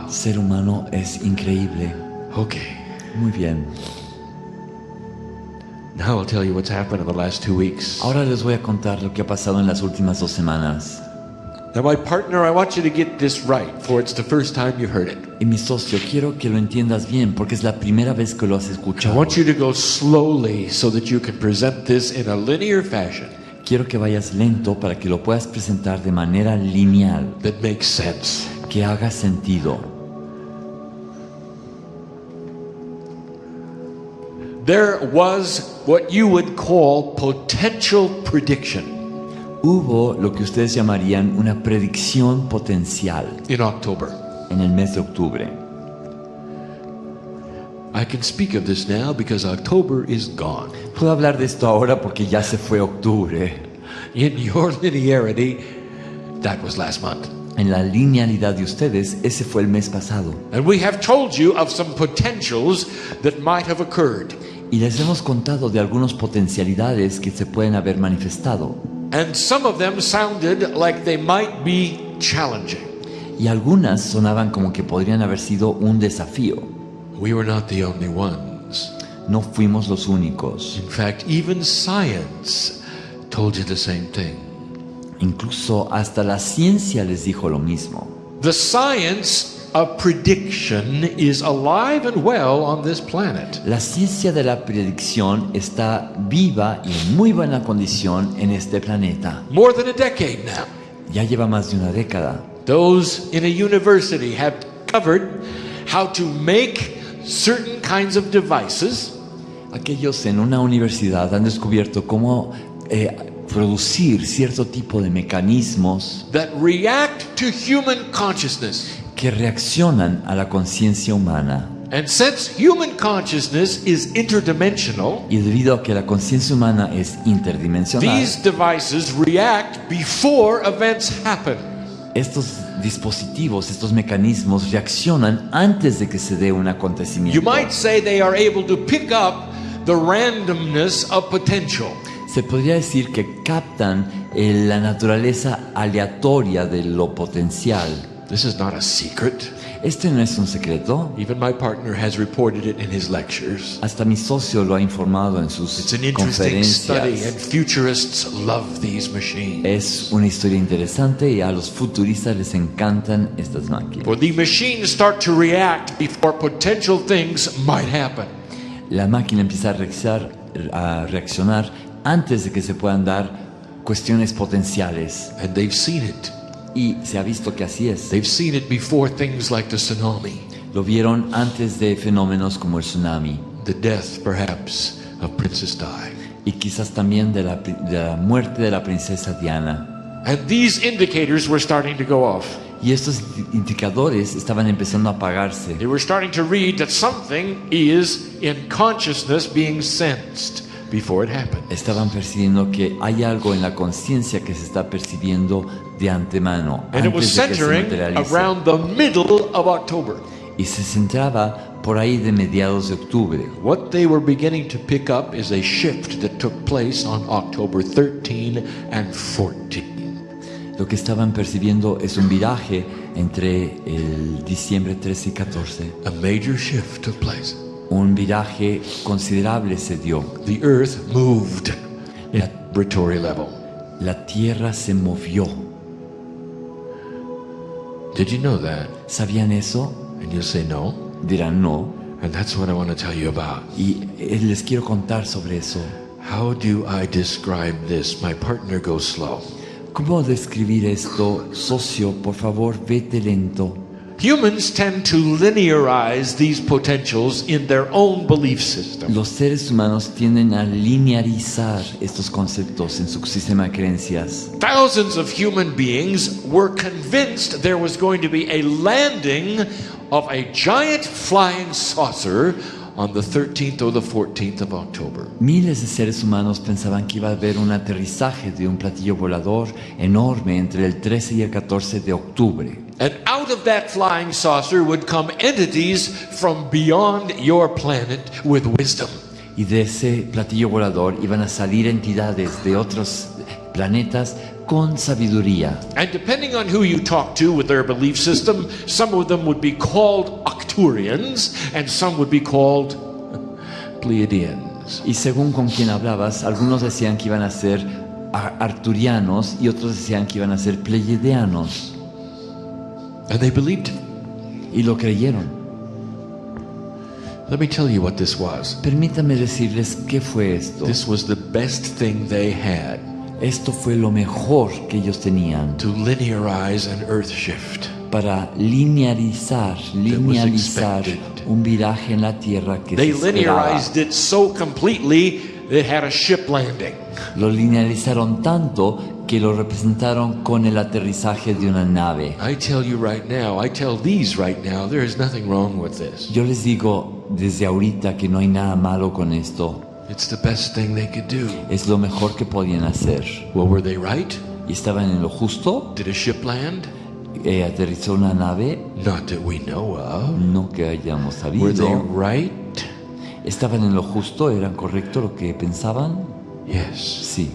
Ser humano es increíble. Okay. Muy bien. Now I'll tell you what's happened in the last 2 weeks. Ahora les voy a contar lo que ha pasado en las últimas 2 semanas. Now, my partner, I want you to get this right, for it's the first time you've heard it. Y mi socio, quiero que lo entiendas bien, porque es la primera vez que lo has I escuchado. want you to go slowly so that you can present this in a linear fashion Quiero que vayas lento para que lo puedas presentar de manera lineal, that makes sense. que haga sentido. There was what you would call potential prediction Hubo lo que ustedes llamarían una predicción potencial in October. en el mes de octubre. I can speak of this now because October is gone. Puedo hablar de esto ahora porque ya se fue octubre. In your linearity, that was last month. En la linealidad de ustedes, ese fue el mes pasado. And we have told you of some potentials that might have occurred. Y les hemos contado de algunas potencialidades que se pueden haber manifestado. And some of them sounded like they might be challenging. Y algunas sonaban como que podrían haber sido un desafío. We were not the only ones. No fuimos los únicos. In fact, even science told you the same thing. Incluso hasta la ciencia les dijo lo mismo. The science of prediction is alive and well on this planet. La ciencia de la predicción está viva y en muy buena condición en este planeta. More than a decade now. Ya lleva más de una década. Those in a university have covered how to make certain kinds of devices Aquellos en una universidad han descubierto cómo producir cierto tipo de mecanismos that react to human consciousness. que reaccionan a la conciencia humana. And since human consciousness is interdimensional, Y debido a que la conciencia humana es interdimensional, these devices react before events happen. estos dispositivos, estos mecanismos reaccionan antes de que se dé un acontecimiento. You might say they are able to pick up the randomness of potential. Se podría decir que captan la naturaleza aleatoria de lo potencial. This is not a secret. Este no es un secreto. Even my partner has reported it in his lectures. Hasta mi socio lo ha informado en It's sus an interesting study, and conferencias. futurists love these machines. Es una historia interesante y a los futuristas les encantan estas máquinas. For the machines start to react before potential things might happen. La máquina empieza a reaccionar antes de que se puedan dar cuestiones potenciales. And they've seen it. Y se ha visto que así es. They've seen it before things like the tsunami, Lo vieron antes de fenómenos como el tsunami the death, perhaps, of Princess Di. y quizás también de la muerte de la princesa Diana. And these indicators were starting to go off. Y estos indicadores estaban empezando a apagarse. They were starting to read that something is in consciousness being sensed before it happened. Estaban percibiendo que hay algo en la conciencia que se está percibiendo de antemano, And it was antes de que se centering materialice. around the middle of October. Y se centraba por ahí de mediados de octubre. What they were beginning to pick up is a shift that took place on October 13 and 14. Lo que estaban percibiendo es un viraje entre el diciembre 13 y 14. A major shift took place. Un viraje considerable se dio. The earth moved at vibratory level. La tierra se movió. Did you know that? ¿Sabían eso? And you'll say no. Dirán no. And that's what I want to tell you about. Y les quiero contar sobre eso. How do I describe this? My partner goes slow. ¿Cómo describir esto? Socio, por favor, vete lento. Humans tend to linearize these potentials in their own belief system. Los seres humanos tienden a linearizar estos conceptos en su sistema de creencias. Thousands of human beings were convinced there was going to be a landing of a giant flying saucer on the 13th or the 14th of October. Miles de seres humanos pensaban que iba a haber un aterrizaje de un platillo volador enorme entre el 13 y el 14 de octubre. And out of that flying saucer would come entities from beyond your planet with wisdom. Y de ese platillo volador iban a salir entidades de otros planetas con sabiduría. And depending on who you talk to with their belief system, some of them would be called Arcturians and some would be called Pleiadians. Y según con quien hablabas, algunos decían que iban a ser arturianos y otros decían que iban a ser pleiadianos. And they believed it. Y lo creyeron. Let me tell you what this was. Permítame decirles qué fue esto. This was the best thing they had Esto fue lo mejor que ellos tenían to linearize an earth shift. para linealizar expected. un viraje en la tierra que They se esperaba. linearized it so completely it had a ship landing. Lo linealizaron tanto que lo representaron con el aterrizaje de una nave. I tell you right now, I tell these right now, there is nothing wrong with this. Yo les digo desde ahorita que no hay nada malo con esto. It's the best thing they could do. Es lo mejor que podían hacer. Well, were they right? ¿Y estaban en lo justo? Did a ship land? Aterrizó una nave, Not that we know of. no que hayamos Were they sabido. right? ¿Estaban en lo justo? ¿Eran correcto lo que pensaban? Yes. Sí.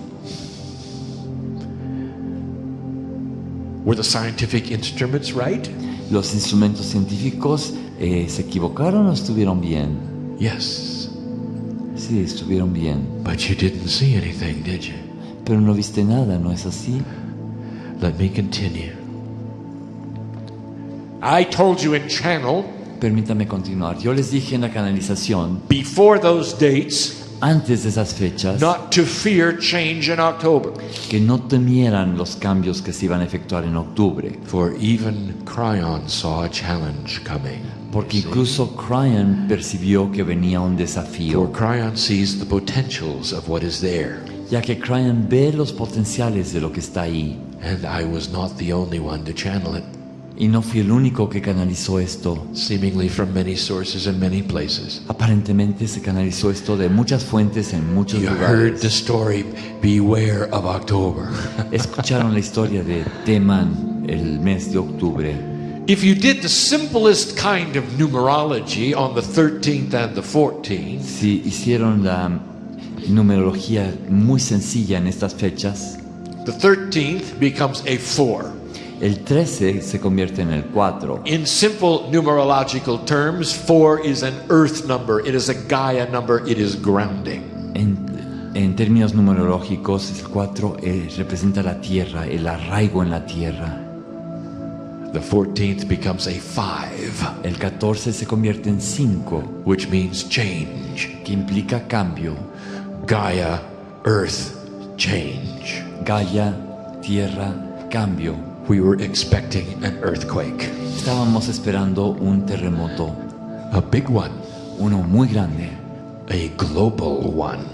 Were the scientific instruments right? ¿Los instrumentos científicos se equivocaron o estuvieron bien? Yes. Sí, estuvieron bien. But you didn't see anything, did you? Pero no viste nada, ¿no es así? Let me continue. I told you in channel, Permítame continuar. Yo les dije en la canalización, before those dates, antes de esas fechas, not to fear change in October. que no temieran los cambios que se iban a efectuar en octubre. For even Kryon saw a challenge coming. Porque incluso Kryon percibió que venía un For desafío. Kryon sees the potentials of what is there. Ya que Kryon ve los potenciales de lo que está ahí. And I was not the only one to channel it, Y no fui el único que canalizó esto. seemingly from many sources and many places. Aparentemente se canalizó esto de muchas fuentes en muchos You heard the lugares. story, beware of October. Escucharon la historia de teman el mes de octubre. If you did the simplest kind of numerology on the 13th and the 14th, Si hicieron la numerología muy sencilla en estas fechas, the 13th becomes a 4. el 13 se convierte en el 4. In simple numerological terms, 4 is an earth number. It is a Gaia number. It is grounding. En términos numerológicos, el 4 representa la tierra, el arraigo en la tierra. The 14th becomes a 5, El 14 se convierte en 5, which means change. que implica cambio. Gaia, earth, change. Gaia, tierra, cambio. We were expecting an earthquake, Estábamos esperando un terremoto, a big one, uno muy grande, a global one,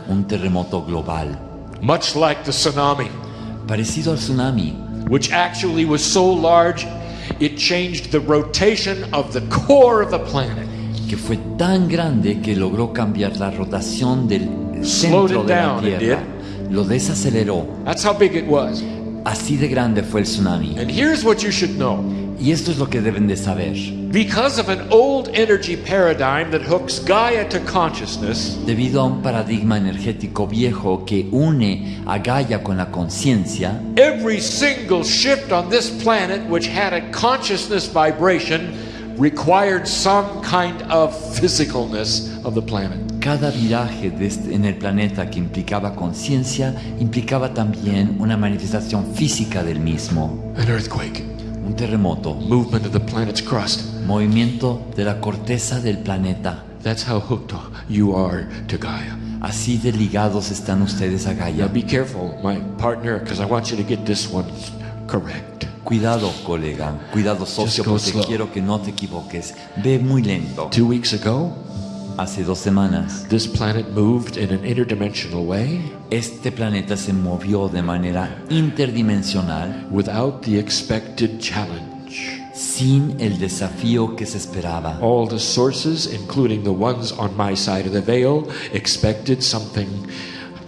un terremoto global, much like the tsunami, parecido al tsunami, which actually was so large it changed the rotation of the core of the planet. que fue tan grande que logró cambiar la rotación del Slowed centro it de la down, it tierra. Lo desaceleró. That's how big it was. Así de grande fue el tsunami. And here's what you should know. Y esto es lo que deben de saber. Because of an old energy paradigm that hooks Gaia to consciousness, Debido a un paradigma energético viejo que une a Gaia con la conciencia, every single shift on this planet which had a consciousness vibration required some kind of physicalness of the planet. cada viraje en el planeta que implicaba conciencia implicaba también una manifestación física del mismo. An earthquake, Un terremoto, movement of the planet's crust. movimiento de la corteza del planeta. That's how hooked you are to Gaia. Así de ligados están ustedes a Now Gaia. be careful, my partner, because I want you to get this one correct. Cuidado, colega. Cuidado, socio, Just go porque slow. quiero que no te equivoques. Ve muy lento. 2 weeks ago, Hace 2 semanas, this planet moved in an interdimensional way este planeta se movió de manera interdimensional without the expected challenge. sin el desafío que se esperaba. All the sources, including the ones on my side of the veil, expected something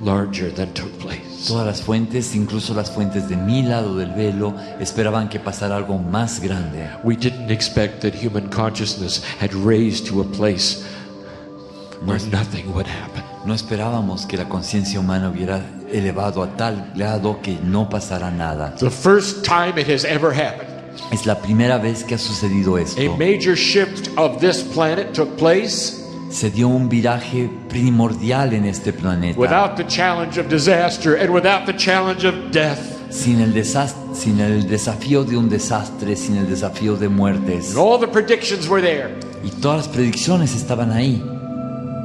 larger than took place. Todas las fuentes, incluso las fuentes de mi lado del velo, esperaban que pasara algo más grande. We didn't expect that human consciousness had raised to a place where nothing would happen. No esperábamos que la conciencia humana hubiera elevado a tal grado que no pasará nada. The first time it has ever happened. Es la primera vez que ha sucedido esto. A major shift of this planet took place Se dio un viraje primordial en este planeta. without the challenge of disaster and without the challenge of death. Sin el desafío de un desastre, sin el desafío de muertes. And all the predictions were there. Y todas las predicciones estaban ahí.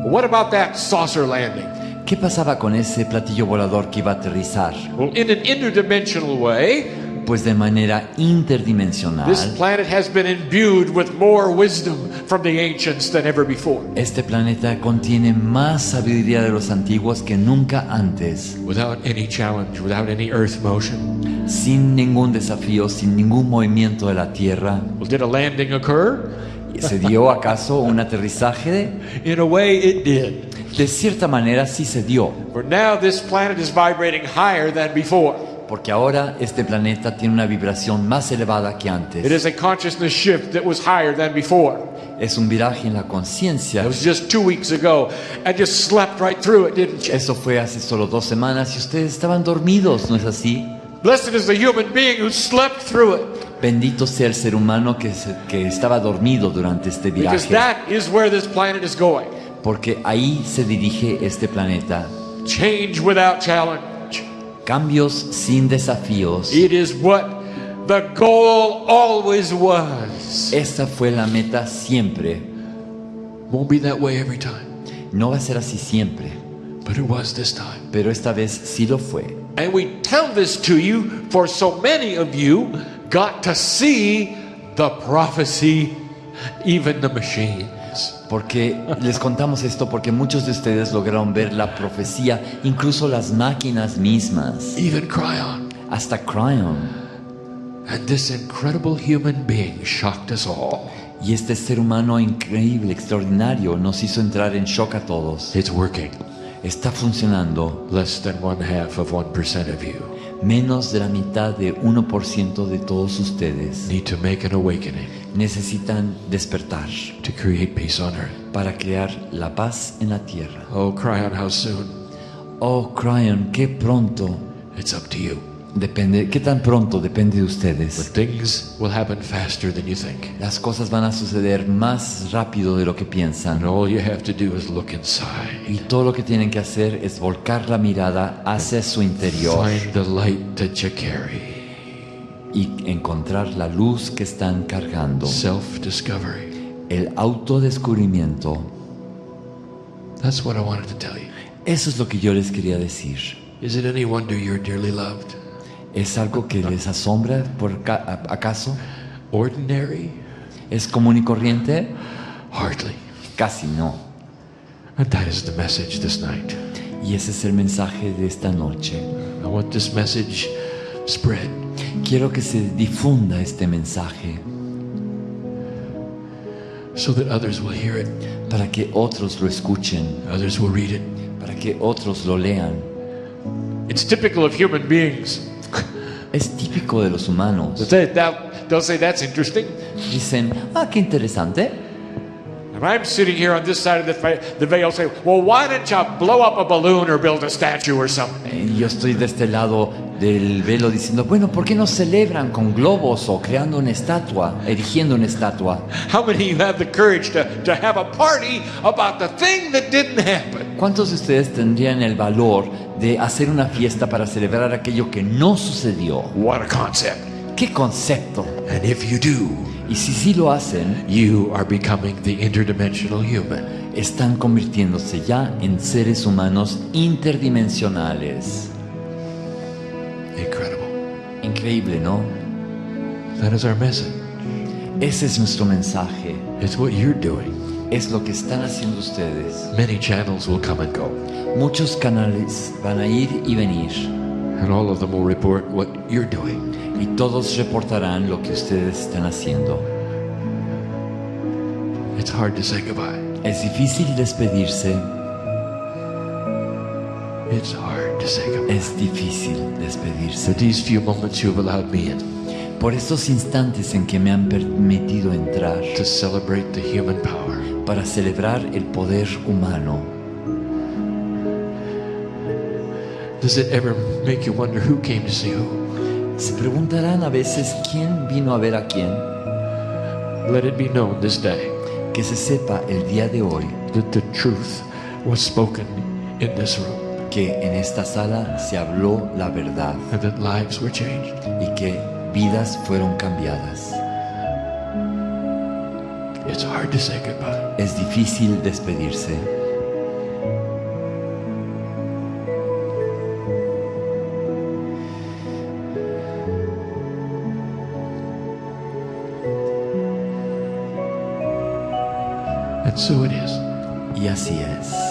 What about that saucer landing? ¿Qué pasaba con ese platillo volador que iba a aterrizar? Well, in an interdimensional way, Pues de manera interdimensional, this planet has been imbued with more wisdom from the ancients than ever before. este planeta contiene más sabiduría de los antiguos que nunca antes. Without any challenge, without any earth motion. Sin ningún desafío, sin ningún movimiento de la Tierra. Well, did a landing occur? ¿Se dio acaso un aterrizaje? In a way, it did. De cierta manera sí se dio, For now, this planet is vibrating higher than before. porque ahora este planeta tiene una vibración más elevada que It antes. is a consciousness shift that was higher than before. Es un viraje en la conciencia. It was just 2 weeks ago, and you slept right through it, didn't you? Eso fue hace solo 2 semanas y ustedes estaban dormidos, ¿no es así? Blessed is the human being who slept through it, Bendito sea el ser humano que estaba dormido durante este because viraje, that is where this planet is going. porque ahí se dirige este planeta. Change without challenge. Cambios sin desafíos. It is what the goal always was. Esta fue la meta siempre. Won't be that way every time, No va a ser así siempre, but it was this time. pero esta vez sí lo fue. And we tell this to you for so many of you got to see the prophecy, even the machines. Porque les contamos esto porque muchos de ustedes lograron ver la profecía, incluso las máquinas mismas, Even Kryon. hasta Kryon. And this incredible human being shocked us all. Y este ser humano increíble, extraordinario, nos hizo entrar en shock a todos. It's working. Está funcionando. Less than 1/2 of 1% of you Menos de la mitad de 1% de todos ustedes need to make an awakening necesitan despertar to create peace on earth. para crear la paz en la tierra. Oh, Kryon, how soon? Oh, Kryon, qué pronto. It's up to you. Depende, qué tan pronto depende de But ustedes. things will happen faster than you think. Las cosas van a suceder más rápido de lo que And piensan. all you have to do is look inside. Y todo lo que tienen que hacer es volcar la mirada hacia su interior Find the light that you carry. y encontrar la luz que están cargando. Self-discovery. El autodescubrimiento. That's what I wanted to tell you. Eso es lo que yo les quería decir. Is it any wonder you're dearly loved? ¿Es algo que les asombra acaso? Ordinary? ¿Es común y corriente? Hardly. Casi no. And that is the message this night. Y ese es el mensaje de esta noche. I want this message spread. Quiero que se difunda este mensaje so that others will hear it, para que otros lo escuchen, others will read it. para que otros lo lean. It's typical of human beings. Es típico de los humanos. They'll say, that's interesting. Dicen, qué interesante. And I'm sitting here on this side of the veil saying, well, why don't you blow up a balloon or build a statue or something? Yo estoy de este lado del velo diciendo, bueno, ¿por qué no celebran con globos o creando una estatua, erigiendo una estatua? How many of you have the courage to have a party about the thing that didn't happen? ¿Cuántos de ustedes tendrían el valor de hacer una fiesta para celebrar aquello que no sucedió? What a concept. ¡Qué concepto! And if you do, Y si sí lo hacen, you are becoming the interdimensional human. están convirtiéndose ya en seres humanos interdimensionales. Incredible. Increíble, ¿no? That is our message. Ese es nuestro mensaje. It's what you're doing. Es lo que están haciendo ustedes. Many channels will come and go, Muchos canales van a ir y venir. and all of them will report what you're doing. Y todos reportarán lo que ustedes están haciendo. It's hard to say goodbye. Es difícil despedirse. It's hard to say goodbye. Es difícil despedirse. For these few moments you have allowed me in Por estos instantes en que me han permitido entrar to celebrate the human power. para celebrar el poder humano. Does it ever make you wonder who came to see who? Se preguntarán a veces quién vino a ver a quién. Let it be known this day Que se sepa el día de hoy that the truth was spoken in this room que en esta sala se habló la verdad and that lives were changed. y que vidas fueron cambiadas. It's hard to say goodbye. Es difícil despedirse. And so it is. Y así es.